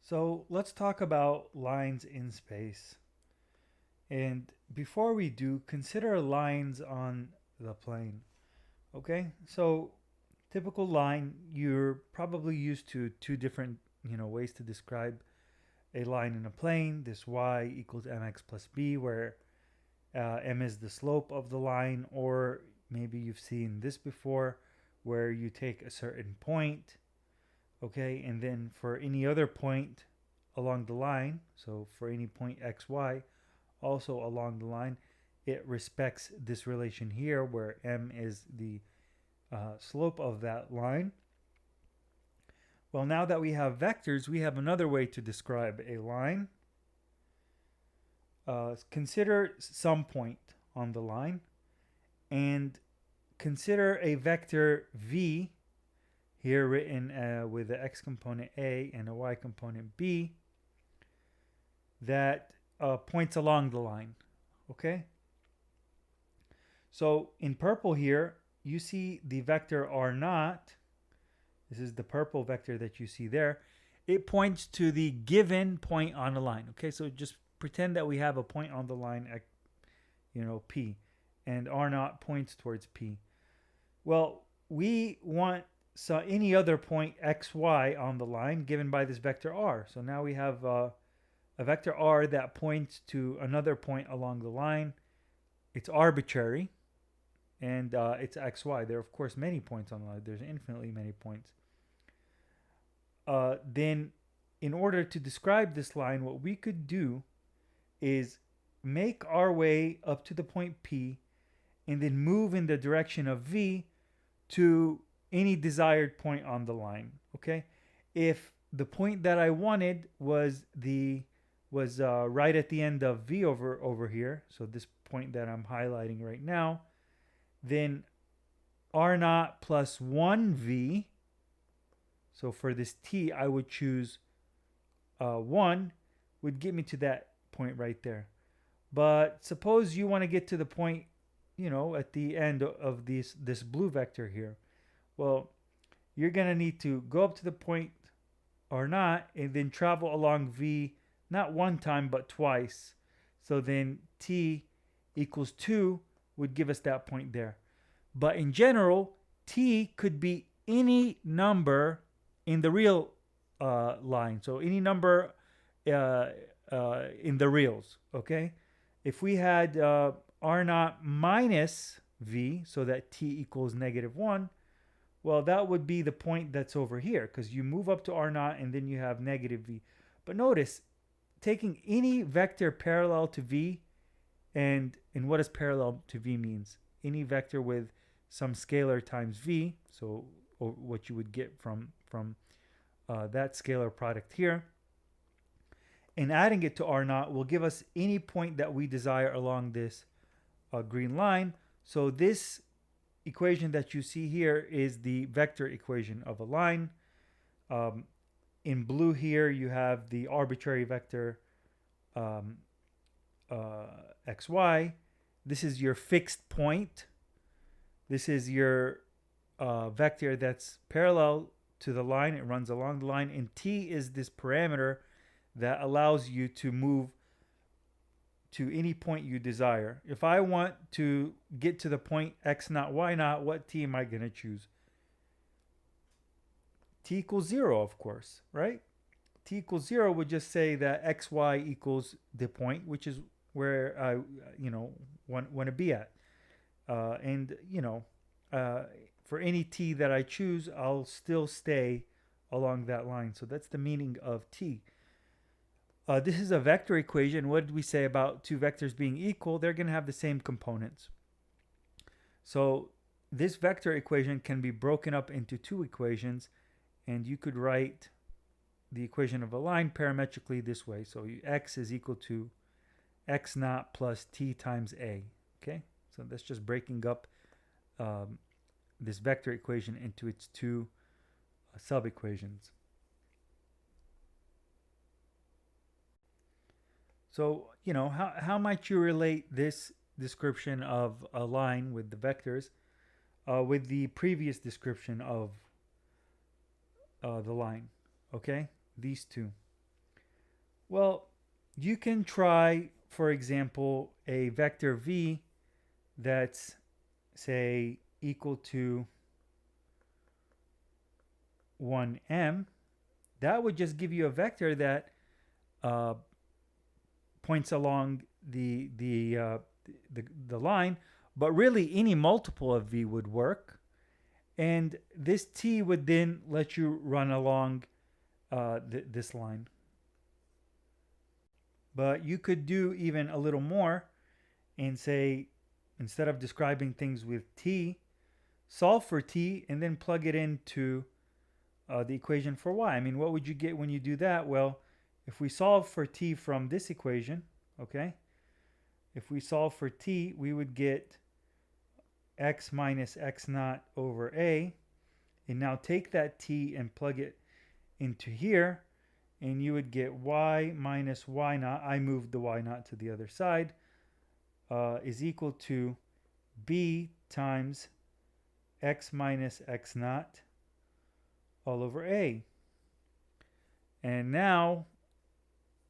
So let's talk about lines in space. And before we do, consider lines on the plane. Okay? So typical line, you're probably used to two different, ways to describe a line in a plane. This y equals mx plus b, where m is the slope of the line, or maybe you've seen this before, where you take a certain point, okay, and then for any other point along the line, so for any point xy, also along the line, it respects this relation here where m is the slope of that line. Well, now that we have vectors, we have another way to describe a line. Consider some point on the line and consider a vector v here written with the x component a and a y component b that points along the line. Okay? So in purple here, you see the vector r naught. This is the purple vector that you see there. It points to the given point on the line. Okay, so just pretend that we have a point on the line at, P, and r naught points towards P. Well, we want any other point xy on the line given by this vector r. So now we have a vector r that points to another point along the line. It's arbitrary, and it's xy. There are, of course, many points on the line. There's infinitely many points. Then in order to describe this line, what we could do is make our way up to the point P and then move in the direction of V to any desired point on the line. Okay? If the point that I wanted was right at the end of V over here, so this point that I'm highlighting right now, then R naught plus 1V. So for this T, I would choose 1, would get me to that point right there. But suppose you want to get to the point, at the end of this blue vector here. Well, you're going to need to go up to the point R naught and then travel along V not one time but twice. So then T equals 2 would give us that point there. But in general, T could be any number in the real line. So any number in the reals, okay? If we had R naught minus V, so that T equals -1, well, that would be the point that's over here, because you move up to R naught and then you have -V. But notice, taking any vector parallel to V, and what does parallel to V means? Any vector with some scalar times V, so what you would get from that scalar product here, and adding it to R naught will give us any point that we desire along this green line. So this equation that you see here is the vector equation of a line. In blue here, you have the arbitrary vector xy. This is your fixed point. This is your vector that's parallel to the line. It runs along the line. And t is this parameter that allows you to move to any point you desire. If I want to get to the point x naught, y naught, what t am I going to choose? T equals 0, of course, right? T equals 0 would just say that xy equals the point, which is where I, want to be at. For any t that I choose, I'll still stay along that line. So that's the meaning of t. This is a vector equation. What did we say about two vectors being equal? They're going to have the same components. So this vector equation can be broken up into two equations, and you could write the equation of a line parametrically this way. So x is equal to x naught plus t times a. Okay, so that's just breaking up this vector equation into its two sub-equations. So, how might you relate this description of a line with the vectors with the previous description of the line? Okay, these two. Well, you can try, for example, a vector v that's, say, equal to 1m. That would just give you a vector that uh, points along the line, but really any multiple of v would work. And this t would then let you run along this line. But you could do even a little more and say, instead of describing things with t, solve for t and then plug it into the equation for y. I mean, what would you get when you do that? Well, if we solve for t from this equation, okay, if we solve for t, we would get x minus x naught over a. And now take that t and plug it into here, and you would get y minus y naught. I moved the y naught to the other side, is equal to b times x minus x naught all over a. And now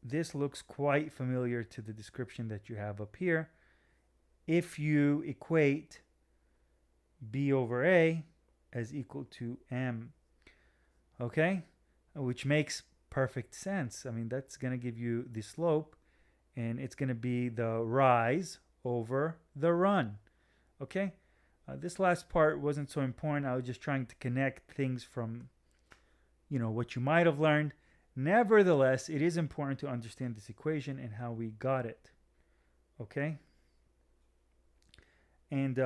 this looks quite familiar to the description that you have up here. If you equate b over a as equal to m, okay, which makes perfect sense. I mean, that's going to give you the slope, and it's going to be the rise over the run. Okay, this last part wasn't so important. I was just trying to connect things from, what you might have learned. Nevertheless, it is important to understand this equation and how we got it. Okay, and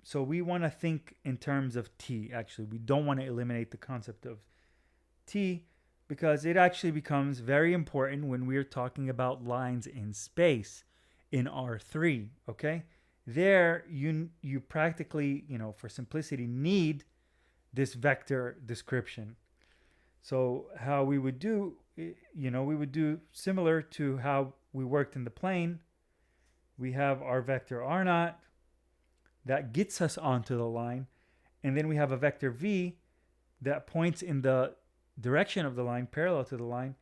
so we want to think in terms of t. Actually, we don't want to eliminate the concept of t, because it actually becomes very important when we're talking about lines in space in R3. Okay, there you practically, for simplicity, need this vector description. So how we would do, we would do similar to how we worked in the plane. We have our vector r naught that gets us onto the line, and then we have a vector v that points in the direction of the line, parallel to the line,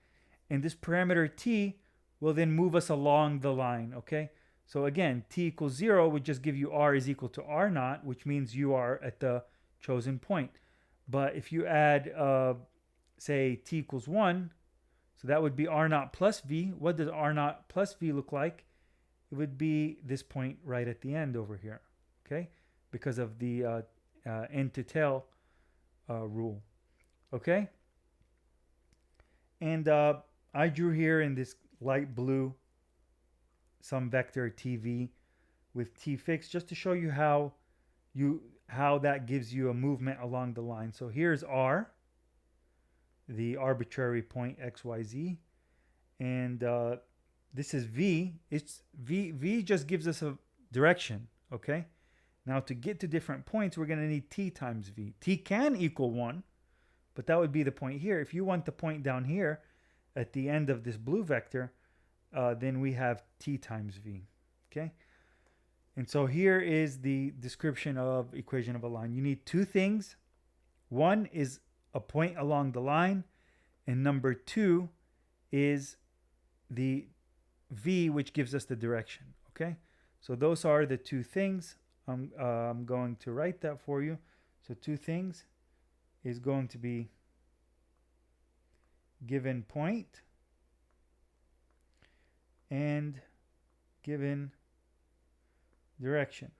and this parameter t will then move us along the line. Okay, so again, t equals 0 would just give you r is equal to r naught, which means you are at the chosen point. But if you add say t equals 1, so that would be r naught plus v. What does r naught plus v look like? It would be this point right at the end over here, okay, because of the end to tail rule. Okay, and I drew here in this light blue some vector tv with t fixed, just to show you how that gives you a movement along the line. So here's r, the arbitrary point xyz, and this is v. It's v just gives us a direction. Okay, now to get to different points, we're going to need t times v. T can equal 1, but that would be the point here. If you want the point down here at the end of this blue vector, then we have t times v. Okay, and so here is the description of equation of a line. You need two things. One is a point along the line, and number two is the v, which gives us the direction. Okay, so those are the two things. I'm going to write that for you. So two things is going to be given point and given direction.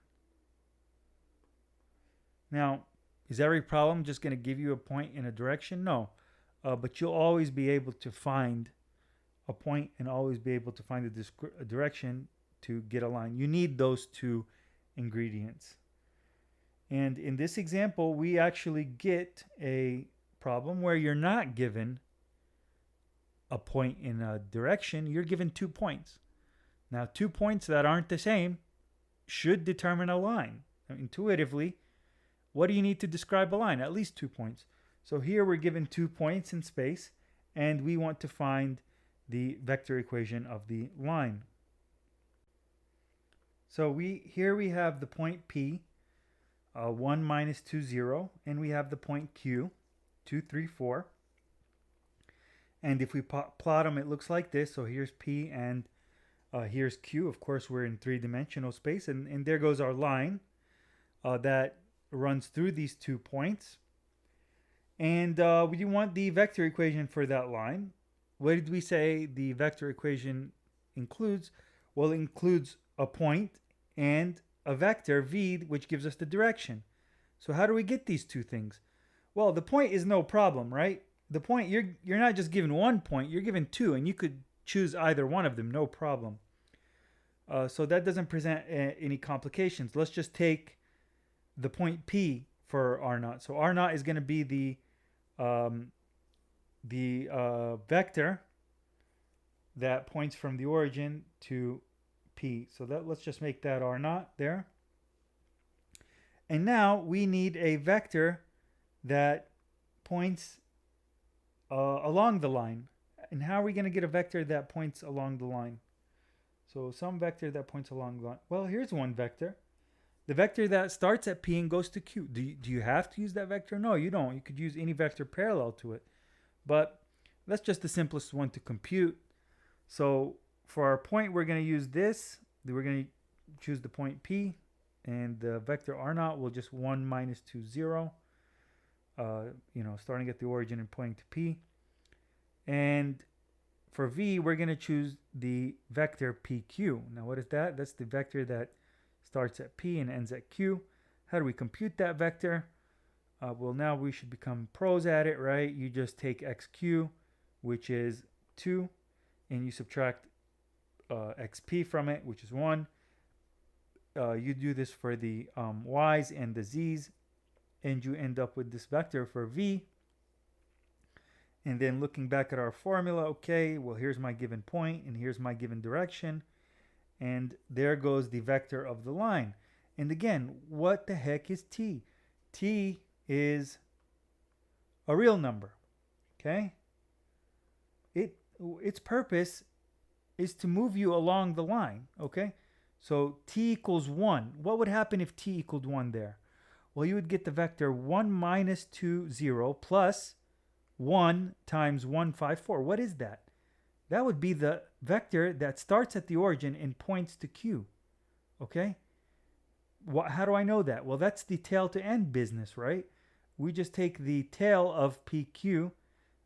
Now, is every problem just going to give you a point and a direction? No, but you'll always be able to find a point and always be able to find a direction to get a line. You need those two ingredients. And in this example, we actually get a problem where you're not given a point in a direction, you're given 2 points. Now, 2 points that aren't the same should determine a line. Intuitively, what do you need to describe a line? At least 2 points. So here we're given 2 points in space, and we want to find the vector equation of the line. So here we have the point P, 1, minus 2, 0, and we have the point Q, 2, 3, 4. And if we plot them, it looks like this. So here's P and here's Q. Of course, we're in three-dimensional space. And there goes our line that runs through these 2 points. And we want the vector equation for that line. What did we say the vector equation includes? Well, it includes a point and a vector, v, which gives us the direction. So how do we get these 2 things? Well, the point is no problem, right? The point, you're not just given 1 point, you're given 2, and you could choose either one of them, no problem. So that doesn't present any complications. Let's just take the point P for R naught. So R naught is going to be the vector that points from the origin to P. So let's just make that R naught there. And now we need a vector that points along the line. And how are we going to get a vector that points along the line? So some vector that points along the line. Well, here's one vector. The vector that starts at P and goes to Q. Do you have to use that vector? No, you don't. You could use any vector parallel to it. But that's just the simplest one to compute. So for our point, we're going to use this. We're going to choose the point P. And the vector R naught will just 1 minus 2, 0. Starting at the origin and pointing to P. And for V, we're going to choose the vector PQ. Now, what is that? That's the vector that starts at P and ends at Q. How do we compute that vector? Well, now we should become pros at it, right? You just take XQ, which is 2, and you subtract XP from it, which is 1. You do this for the Y's and the Z's, and you end up with this vector for V. And then looking back at our formula, okay, well, here's my given point, and here's my given direction. And there goes the vector of the line. And again, what the heck is T? T is a real number, okay? Its purpose is to move you along the line, okay? So T equals 1. What would happen if T equaled 1 there? Well, you would get the vector 1 minus 2, 0 plus 1 times 1, 5, 4. What is that? That would be the vector that starts at the origin and points to Q. Okay? How do I know that? Well, that's the tail to end business, right? We just take the tail of PQ,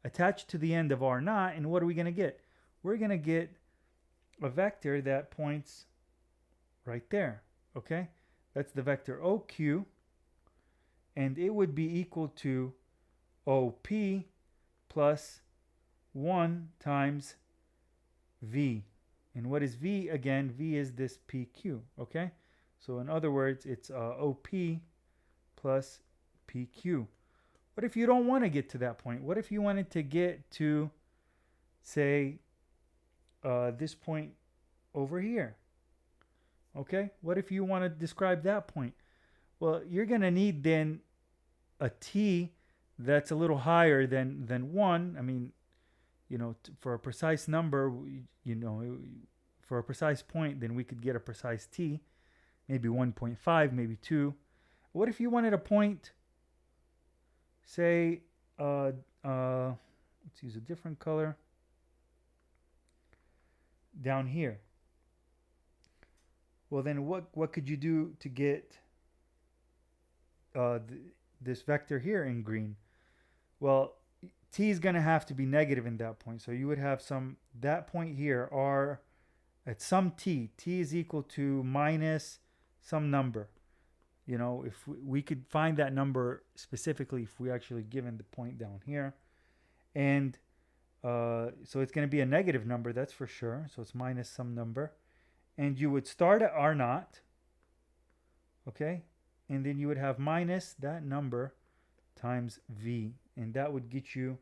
attach to the end of R naught, and what are we going to get? We're going to get a vector that points right there. Okay? That's the vector OQ, and it would be equal to OP plus 1 times V. And what is V? Again, V is this PQ, okay? So in other words, it's OP plus PQ. What if you don't want to get to that point? What if you wanted to get to, say, this point over here? Okay? What if you want to describe that point? Well, you're going to need then a T that's a little higher than 1. I mean, for a precise number, for a precise point, then we could get a precise T, maybe 1.5, maybe 2. What if you wanted a point, say, let's use a different color, down here? Well, then what could you do to get this vector here in green? Well, T is going to have to be negative in that point. So you would have that point here, R, at some T. T is equal to minus some number. If we could find that number specifically if we actually given the point down here. And so it's going to be a negative number, that's for sure. So it's minus some number. And you would start at R naught. Okay? And then you would have minus that number times V. And that would get you,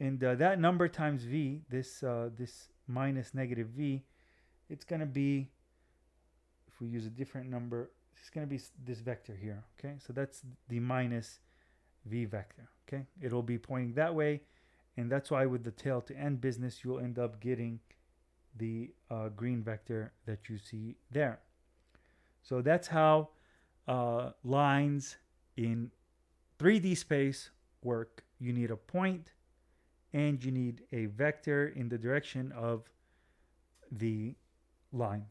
and that number times V, this minus negative V, it's going to be, if we use a different number, it's going to be this vector here. Okay, so that's the minus V vector. Okay, it'll be pointing that way, and that's why with the tail to end business, you'll end up getting the green vector that you see there. So that's how lines in 3D space work. You need a point and you need a vector in the direction of the line.